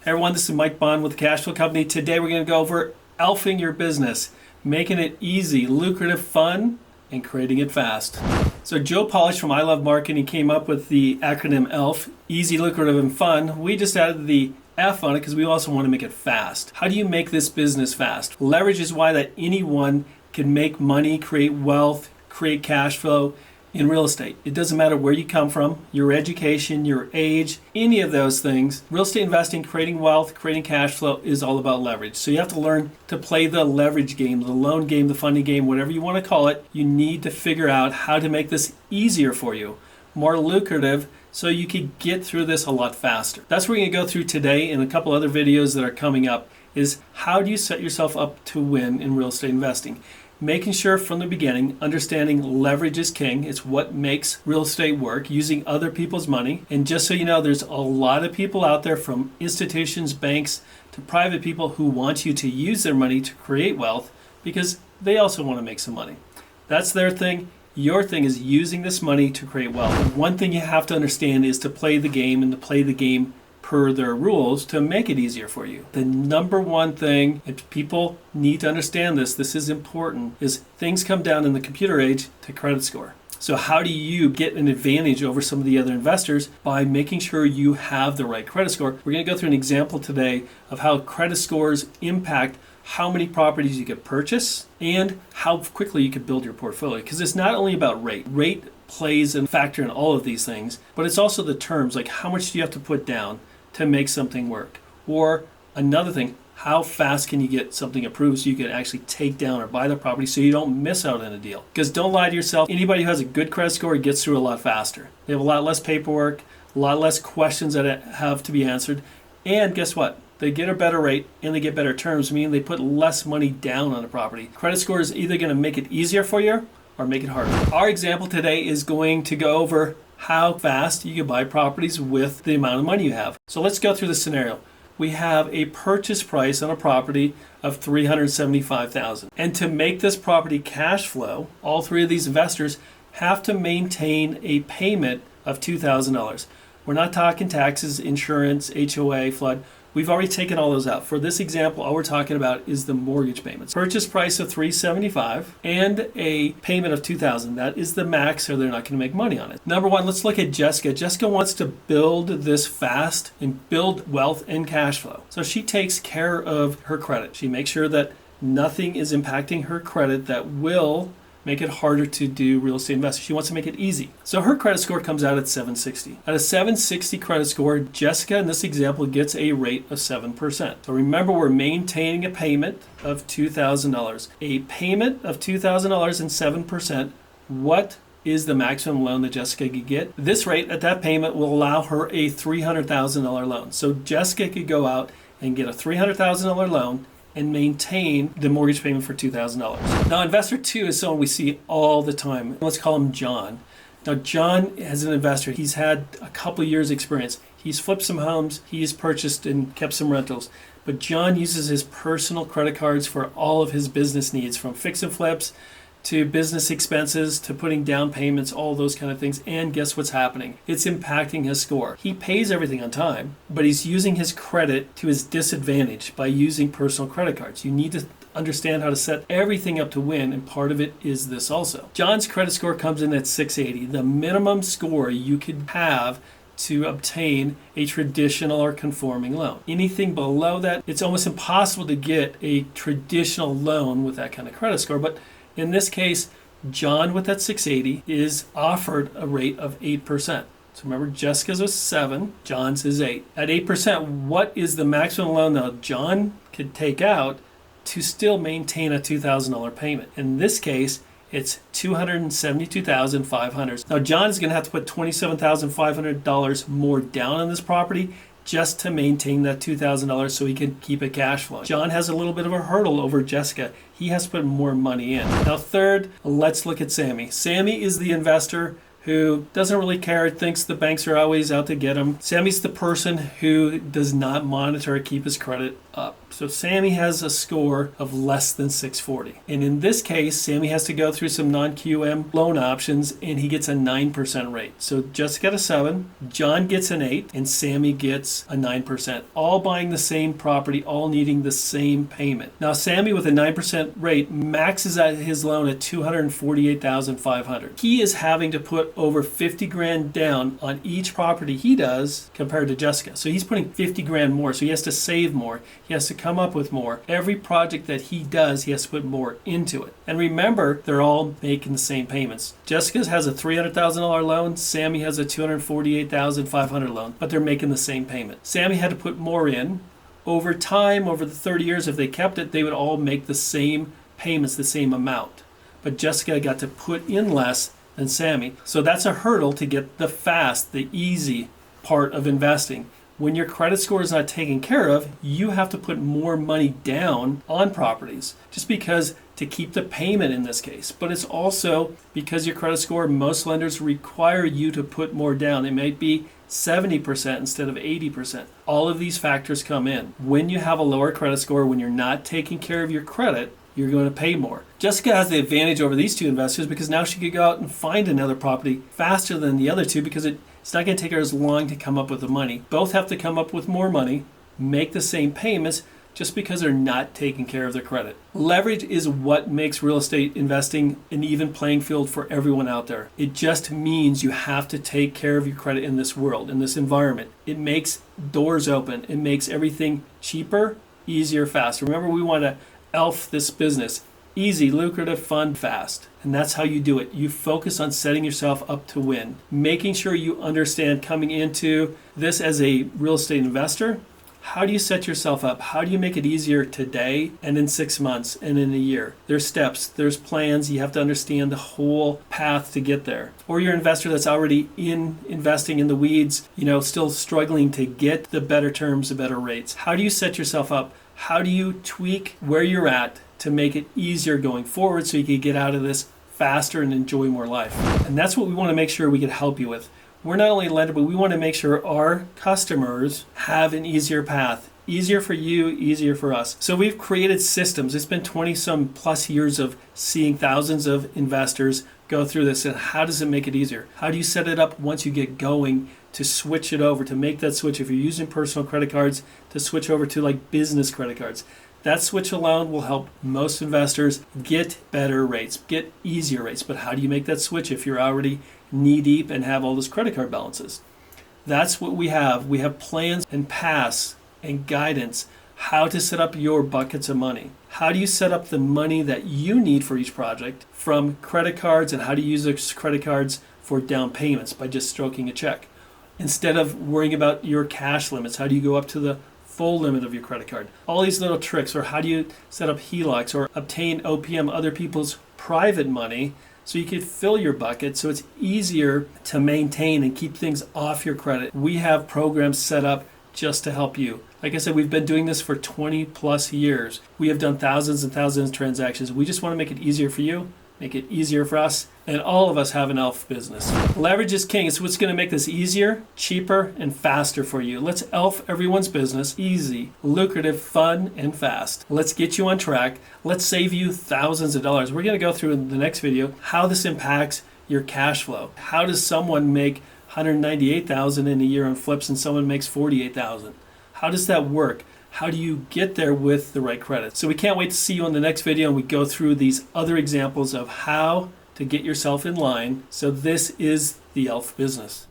Hey everyone, this is Mike Bond with the Cash Flow Company. Today we're going to go over E.L.F.ing your business, making it easy, lucrative, fun, and creating it fast. So Joe Polish from I Love Marketing came up with the acronym E.L.F., easy, lucrative, and fun. We just added the F on it because we also want to make it fast. How do you make this business fast? Leverage is why that anyone can make money, create wealth, create cash flow in real estate. It doesn't matter where you come from, your education, your age, any of those things. Real estate investing, creating wealth, creating cash flow is all about leverage. So you have to learn to play the leverage game, the loan game, the funding game, whatever you want to call it. You need to figure out how to make this easier for you, more lucrative, so you can get through this a lot faster. That's what we're going to go through today and a couple other videos that are coming up, is how do you set yourself up to win in real estate investing? Making sure from the beginning, understanding leverage is king. It's what makes real estate work, using other people's money. And just so you know, there's a lot of people out there, from institutions, banks, to private people, who want you to use their money to create wealth because they also want to make some money. That's their thing. Your thing is using this money to create wealth. One thing you have to understand is to play the game, and to play the game per their rules to make it easier for you. The number one thing, if people need to understand this is important, is things come down in the computer age to credit score. So how do you get an advantage over some of the other investors? By making sure you have the right credit score. We're going to go through an example today of how credit scores impact how many properties you could purchase and how quickly you could build your portfolio. Because it's not only about rate. Rate plays a factor in all of these things, but it's also the terms, like how much do you have to put down to make something work? Or another thing, how fast can you get something approved so you can actually take down or buy the property so you don't miss out on a deal? Because don't lie to yourself, anybody who has a good credit score gets through a lot faster. They have a lot less paperwork, a lot less questions that have to be answered, and guess what? They get a better rate and they get better terms, meaning they put less money down on a property. Credit score is either going to make it easier for you or make it harder. Our example today is going to go over how fast you can buy properties with the amount of money you have. So let's go through the scenario. We have a purchase price on a property of $375,000. And to make this property cash flow, all three of these investors have to maintain a payment of $2,000. We're not talking taxes, insurance, HOA, flood. We've already taken all those out. For this example, all we're talking about is the mortgage payments. Purchase price of $375,000 and a payment of $2,000. That is the max, or they're not going to make money on it. Number one, let's look at Jessica. Jessica wants to build this fast and build wealth and cash flow. So she takes care of her credit. She makes sure that nothing is impacting her credit that will make it harder to do real estate investing. She wants to make it easy. So her credit score comes out at 760. At a 760 credit score, Jessica in this example gets a rate of 7%. So remember, we're maintaining a payment of $2,000. A payment of $2,000 and 7%. What is the maximum loan that Jessica could get? This rate at that payment will allow her a $300,000 loan. So Jessica could go out and get a $300,000 loan and maintain the mortgage payment for $2,000. Now, investor two is someone we see all the time. Let's call him John. Now, John, as an investor, he's had a couple years experience. He's flipped some homes, he's purchased and kept some rentals. But John uses his personal credit cards for all of his business needs, from fix and flips to business expenses, to putting down payments, all those kind of things. And guess what's happening? It's impacting his score. He pays everything on time, but he's using his credit to his disadvantage by using personal credit cards. You need to understand how to set everything up to win, and part of it is this also. John's credit score comes in at 680, the minimum score you could have to obtain a traditional or conforming loan. Anything below that, it's almost impossible to get a traditional loan with that kind of credit score. But in this case, John with that 680 is offered a rate of 8%. So remember, Jessica's was 7, John's is 8. At 8%, what is the maximum loan that John could take out to still maintain a $2,000 payment? In this case, it's $272,500. Now, John is going to have to put $27,500 more down on this property just to maintain that $2,000 so he can keep it cash flow. John has a little bit of a hurdle over Jessica. He has to put more money in. Now, third, let's look at Sammy. Sammy is the investor who doesn't really care, thinks the banks are always out to get him. Sammy's the person who does not monitor or keep his credit up. So Sammy has a score of less than 640. And in this case, Sammy has to go through some non-QM loan options and he gets a 9% rate. So Jessica got a 7, John gets an 8, and Sammy gets a 9%. All buying the same property, all needing the same payment. Now Sammy with a 9% rate maxes out his loan at $248,500. He is having to put over 50 grand down on each property he does compared to Jessica. So he's putting 50 grand more. So he has to save more. He has to come up with more. Every project that he does, he has to put more into it. And remember, they're all making the same payments. Jessica's has a $300,000 loan. Sammy has a $248,500 loan, but they're making the same payment. Sammy had to put more in. Over time, over the 30 years, if they kept it, they would all make the same payments, the same amount. But Jessica got to put in less than Sammy. So that's a hurdle to get the fast, the easy part of investing. When your credit score is not taken care of, you have to put more money down on properties just because to keep the payment in this case. But it's also because your credit score, most lenders require you to put more down. It might be 70% instead of 80%. All of these factors come in. When you have a lower credit score, when you're not taking care of your credit, you're going to pay more. Jessica has the advantage over these two investors because now she could go out and find another property faster than the other two because it's not going to take her as long to come up with the money. Both have to come up with more money, make the same payments just because they're not taking care of their credit. Leverage is what makes real estate investing an even playing field for everyone out there. It just means you have to take care of your credit in this world, in this environment. It makes doors open. It makes everything cheaper, easier, faster. Remember, we want to E.L.F. this business. Easy, lucrative, fun, fast. And that's how you do it. You focus on setting yourself up to win. Making sure you understand coming into this as a real estate investor. How do you set yourself up? How do you make it easier today and in 6 months and in a year? There's steps, there's plans. You have to understand the whole path to get there. Or you're an investor that's already in investing in the weeds, still struggling to get the better terms, the better rates. How do you set yourself up? How do you tweak where you're at to make it easier going forward so you can get out of this faster and enjoy more life? And that's what we want to make sure we can help you with. We're not only a lender, but we want to make sure our customers have an easier path. Easier for you, easier for us. So we've created systems. It's been 20 some plus years of seeing thousands of investors go through this. And how does it make it easier? How do you set it up once you get going to switch it over, to make that switch? If you're using personal credit cards, to switch over to like business credit cards. That switch alone will help most investors get better rates, get easier rates. But how do you make that switch if you're already knee deep and have all those credit card balances? That's what we have. We have plans and paths and guidance how to set up your buckets of money. How do you set up the money that you need for each project from credit cards, and how to use those credit cards for down payments by just stroking a check? Instead of worrying about your cash limits, how do you go up to the full limit of your credit card? All these little tricks. Or how do you set up HELOCs or obtain OPM, other people's private money, so you could fill your bucket so it's easier to maintain and keep things off your credit. We have programs set up just to help you. Like I said, we've been doing this for 20 plus years. We have done thousands and thousands of transactions. We just want to make it easier for you, make it easier for us, and all of us have an E.L.F. business. Leverage is king. It's what's going to make this easier, cheaper, and faster for you. Let's E.L.F. everyone's business easy, lucrative, fun, and fast. Let's get you on track. Let's save you thousands of dollars. We're going to go through in the next video how this impacts your cash flow. How does someone make $198,000 in a year on flips and someone makes $48,000? How does that work? How do you get there with the right credit? So we can't wait to see you on the next video, and we go through these other examples of how to get yourself in line. So this is the E.L.F. business.